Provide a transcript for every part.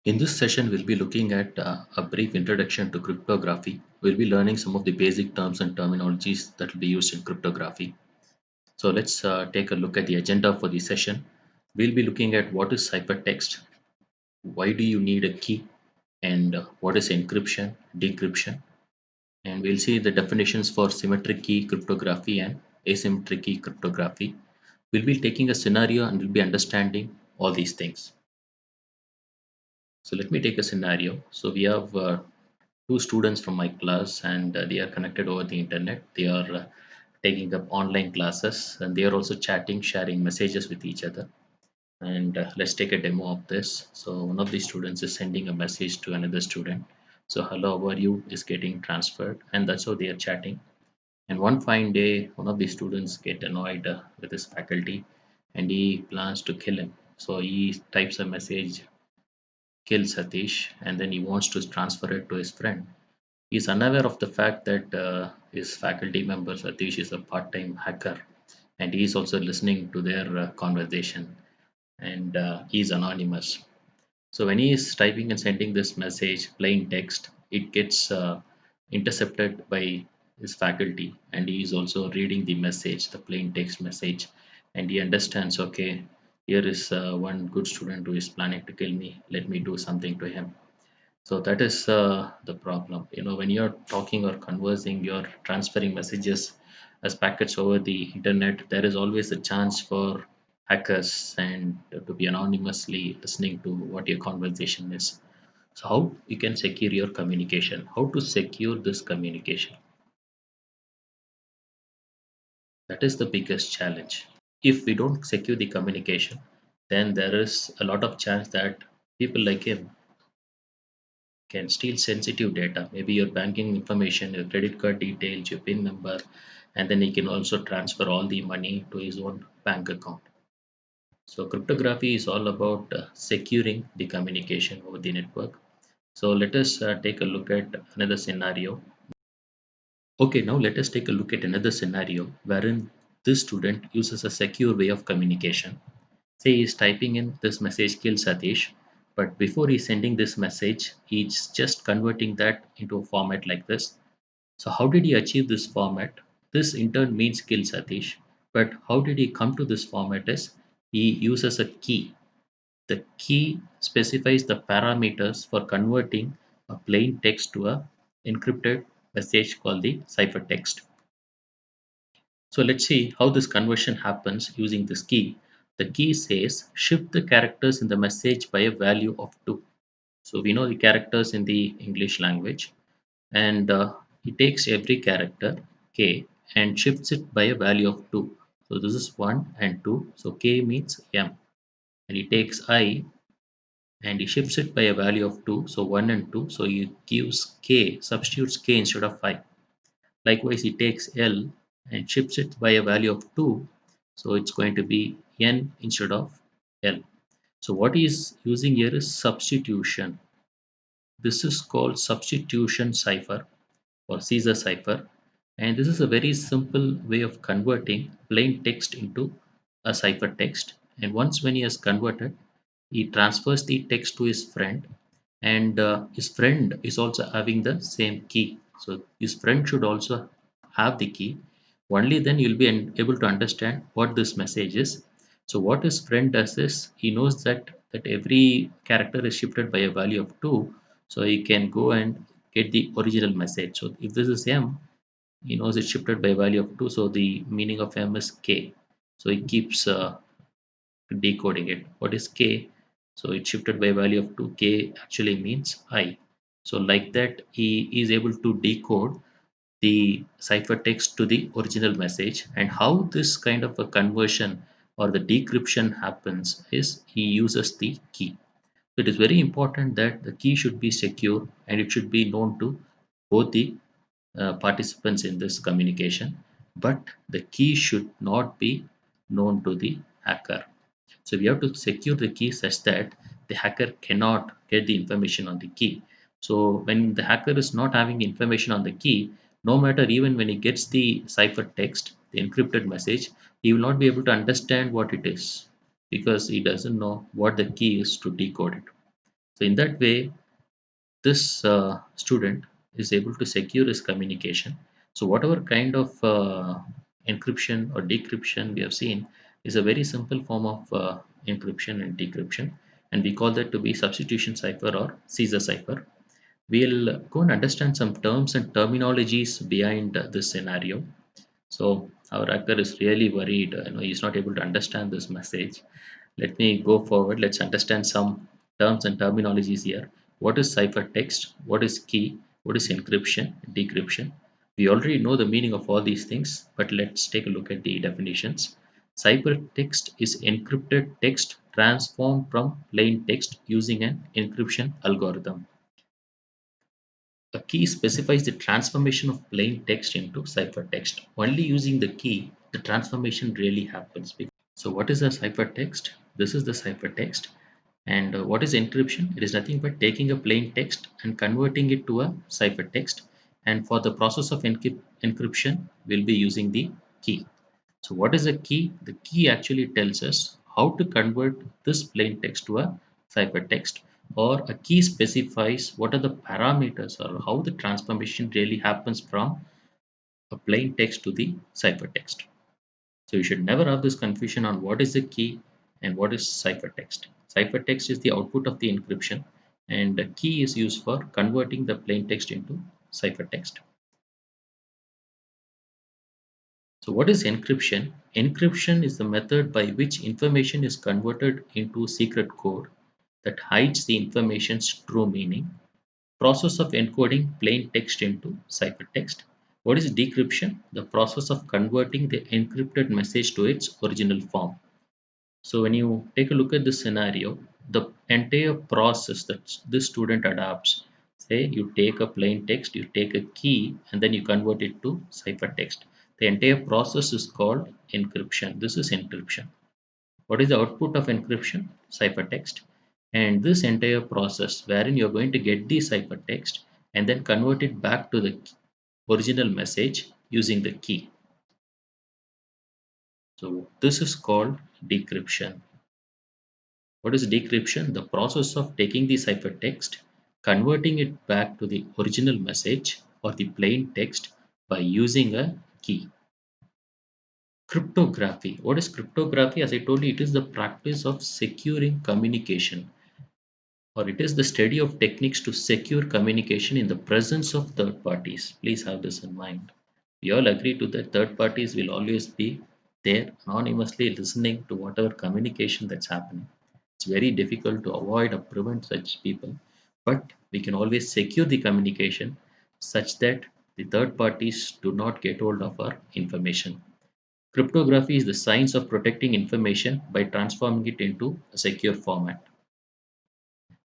In this session, we'll be looking at a brief introduction to cryptography. We'll be learning some of the basic terms and terminologies that will be used in cryptography. So let's take a look at the agenda for the session. We'll be looking at what is ciphertext, why do you need a key, and what is encryption, decryption. And we'll see the definitions for symmetric key cryptography and asymmetric key cryptography. We'll be taking a scenario and we'll be understanding all these things. So let me take a scenario. So we have two students from my class and they are connected over the internet. They are taking up online classes and they are also chatting, sharing messages with each other. And let's take a demo of this. So one of the students is sending a message to another student. So hello, how are you is getting transferred, and that's how they are chatting. And one fine day, one of the students get annoyed with his faculty and he plans to kill him. So he types a message, kill Satish, and then he wants to transfer it to his friend. He is unaware of the fact that his faculty member Satish is a part-time hacker, and he is also listening to their conversation, and he is anonymous. So when he is typing and sending this message, plain text, it gets intercepted by his faculty, and he is also reading the message, the plain text message, and he understands. Okay, here is one good student who is planning to kill me. Let me do something to him. So that is the problem. When you're talking or conversing, you're transferring messages as packets over the internet. There is always a chance for hackers and to be anonymously listening to what your conversation is. So how you can secure your communication? How to secure this communication? That is the biggest challenge. If we don't secure the communication, then there is a lot of chance that people like him can steal sensitive data, maybe your banking information, your credit card details, your PIN number, and then he can also transfer all the money to his own bank account. So, cryptography is all about securing the communication over the network. So, let us take a look at another scenario. Okay, now let us take a look at another scenario wherein this student uses a secure way of communication. Say he's typing in this message, kill Satish, but before he's sending this message, he's just converting that into a format like this. So, how did he achieve this format? This in turn means kill Satish, but how did he come to this format? Is he uses a key. The key specifies the parameters for converting a plain text to a encrypted message called the ciphertext. So let's see how this conversion happens using this key. The key says shift the characters in the message by a value of 2. So we know the characters in the English language, and it takes every character k and shifts it by a value of 2. So this is 1 and 2. So k means m, and he takes I and he shifts it by a value of 2. So 1 and 2. So he gives k, substitutes k instead of I. Likewise, he takes L and shifts it by a value of 2. So it's going to be N instead of L. So what he is using here is substitution. This is called substitution cipher or Caesar cipher. And this is a very simple way of converting plain text into a ciphertext. And once when he has converted, he transfers the text to his friend, and his friend is also having the same key. So his friend should also have the key. Only then you'll be able to understand what this message is. So what his friend does is he knows that every character is shifted by a value of 2, so he can go and get the original message. So if this is m, he knows it's shifted by a value of 2, so the meaning of m is k. So he keeps decoding it. What is k? So it's shifted by a value of 2. K actually means I. So like that, he is able to decode the ciphertext to the original message. And how this kind of a conversion or the decryption happens is he uses the key. So it is very important that the key should be secure and it should be known to both the participants in this communication, but the key should not be known to the hacker. So we have to secure the key such that the hacker cannot get the information on the key. So when the hacker is not having information on the key, no matter even when he gets the cipher text, the encrypted message, he will not be able to understand what it is because he doesn't know what the key is to decode it. So in that way, this student is able to secure his communication. So whatever kind of encryption or decryption we have seen is a very simple form of encryption and decryption, and we call that to be substitution cipher or Caesar cipher. We'll go and understand some terms and terminologies behind this scenario. So our hacker is really worried, he's not able to understand this message. Let me go forward. Let's understand some terms and terminologies here. What is ciphertext? What is key? What is encryption, decryption? We already know the meaning of all these things, but let's take a look at the definitions. Ciphertext is encrypted text transformed from plain text using an encryption algorithm. A key specifies the transformation of plain text into ciphertext. Only using the key, the transformation really happens. So what is a ciphertext? This is the ciphertext. And what is encryption? It is nothing but taking a plain text and converting it to a ciphertext. And for the process of encryption, we'll be using the key. So what is a key? The key actually tells us how to convert this plain text to a ciphertext, or a key specifies what are the parameters or how the transformation really happens from a plain text to the ciphertext. So you should never have this confusion on what is the key and what is ciphertext. Ciphertext is the output of the encryption, and the key is used for converting the plain text into ciphertext. So what is encryption? Encryption is the method by which information is converted into secret code that hides the information's true meaning. Process of encoding plain text into ciphertext. What is decryption? The process of converting the encrypted message to its original form. So when you take a look at this scenario, the entire process that this student adapts, say you take a plain text, you take a key, and then you convert it to ciphertext. The entire process is called encryption. This is encryption. What is the output of encryption? Ciphertext. And this entire process, wherein you're going to get the ciphertext and then convert it back to the original message using the key. So this is called decryption. What is decryption? The process of taking the ciphertext, converting it back to the original message or the plain text by using a key. Cryptography. What is cryptography? As I told you, it is the practice of securing communication, or it is the study of techniques to secure communication in the presence of third parties. Please have this in mind. We all agree to that third parties will always be there anonymously listening to whatever communication that's happening. It's very difficult to avoid or prevent such people, but we can always secure the communication such that the third parties do not get hold of our information. Cryptography is the science of protecting information by transforming it into a secure format.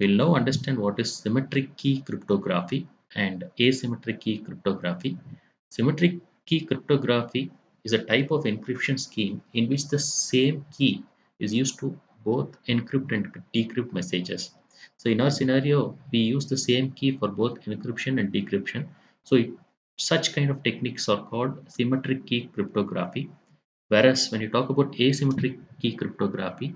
We'll now understand what is symmetric key cryptography and asymmetric key cryptography. Symmetric key cryptography is a type of encryption scheme in which the same key is used to both encrypt and decrypt messages. So in our scenario, we use the same key for both encryption and decryption. So such kind of techniques are called symmetric key cryptography. Whereas when you talk about asymmetric key cryptography,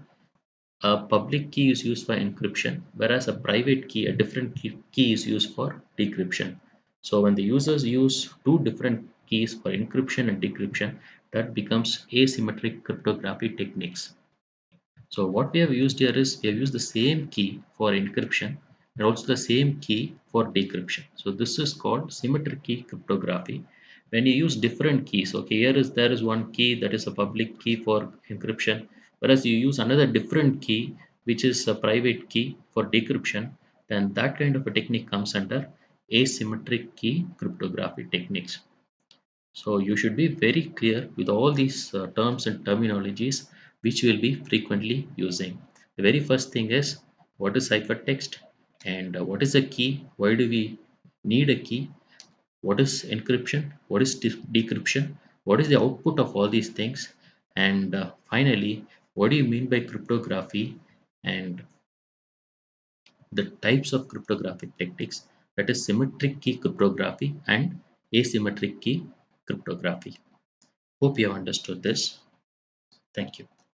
a public key is used for encryption, whereas a private key, a different key is used for decryption. So when the users use two different keys for encryption and decryption, that becomes asymmetric cryptography techniques. So what we have used here is we have used the same key for encryption and also the same key for decryption. So this is called symmetric key cryptography. When you use different keys, okay, there is one key that is a public key for encryption, whereas you use another different key which is a private key for decryption, then that kind of a technique comes under asymmetric key cryptography techniques. So you should be very clear with all these terms and terminologies which you will be frequently using. The very first thing is what is ciphertext and what is a key? Why do we need a key? What is encryption? What is decryption? What is the output of all these things? And finally, what do you mean by cryptography and the types of cryptographic techniques, that is symmetric key cryptography and asymmetric key cryptography. Hope you have understood this. Thank you.